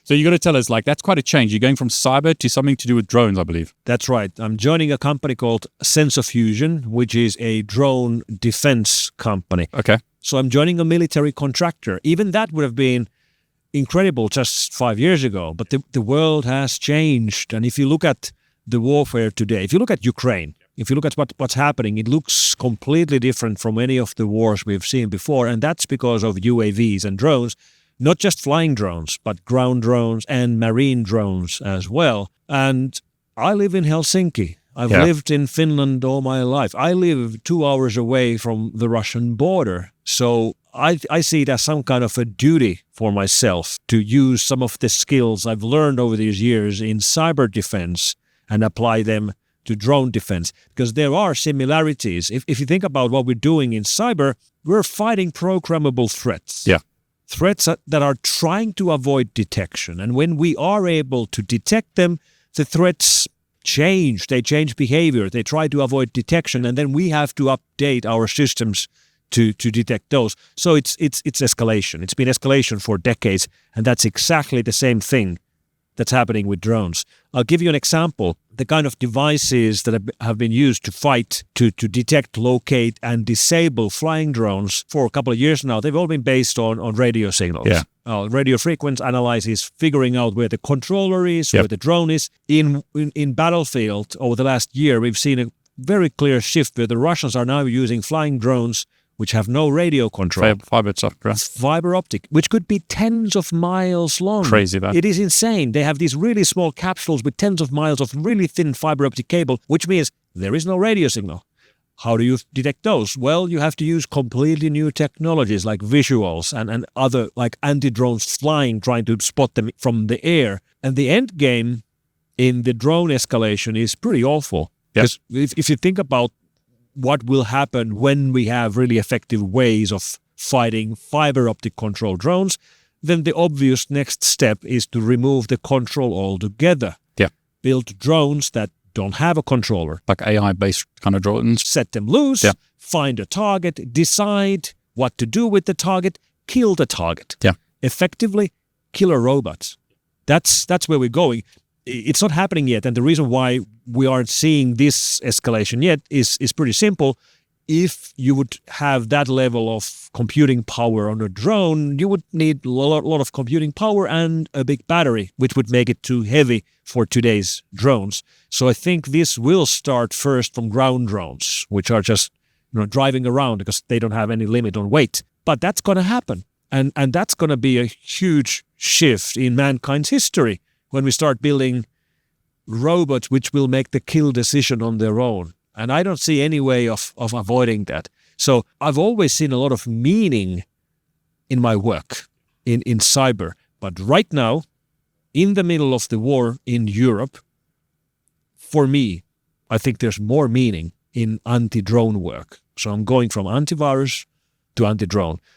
So you got to tell us, like, that's quite a change. You're going from cyber to something to do with drones, I believe. That's right. I'm joining a company called Sensofusion, which is a drone defense company. Okay. So I'm joining a military contractor. Even that would have been incredible just 5 years ago. But the world has changed. And if you look at the warfare today, if you look at Ukraine, if you look at what's happening, it looks completely different from any of the wars we've seen before. And that's because of UAVs and drones. Not just flying drones, but ground drones and marine drones as well. And I live in Helsinki. I've lived in Finland all my life. I live 2 hours away from the Russian border. So I see it as some kind of a duty for myself to use some of the skills I've learned over these years in cyber defense and apply them to drone defense. Because there are similarities. If you think about what we're doing in cyber, we're fighting programmable threats. Yeah. Threats that are trying to avoid detection. And when we are able to detect them, the threats change. They change behavior. They try to avoid detection. And then we have to update our systems to detect those. So it's escalation. It's been escalation for decades. And that's exactly the same thing that's happening with drones. I'll give you an example. The kind of devices that have been used to fight, to detect, locate, and disable flying drones for a couple of years now, they've all been based on radio signals. Yeah. Radio frequency analysis, figuring out where the controller is, where the drone is. In battlefield, over the last year, we've seen a very clear shift where the Russians are now using flying drones which have no radio control. Fiber optic, which could be tens of miles long. Crazy, that. It is insane. They have these really small capsules with tens of miles of really thin fiber optic cable, which means there is no radio signal. How do you detect those? Well, you have to use completely new technologies like visuals and other like anti-drones flying, trying to spot them from the air. And the end game in the drone escalation is pretty awful. Because if you think about what will happen when we have really effective ways of fighting fiber optic control drones, then the obvious next step is to remove the control altogether. Yeah. Build drones that don't have a controller. Like AI-based kind of drones. Set them loose, find a target, decide what to do with the target, kill the target. Yeah. Effectively, killer robots. That's where we're going. It's not happening yet, and the reason why we aren't seeing this escalation yet is pretty simple. If you would have that level of computing power on a drone, you would need a lot of computing power and a big battery, which would make it too heavy for today's drones. So I think this will start first from ground drones, which are just driving around because they don't have any limit on weight. But that's going to happen, and that's going to be a huge shift in mankind's history when we start building robots which will make the kill decision on their own. And I don't see any way of avoiding that. So I've always seen a lot of meaning in my work in cyber. But right now, in the middle of the war in Europe, for me, I think there's more meaning in anti-drone work. So I'm going from antivirus to anti-drone.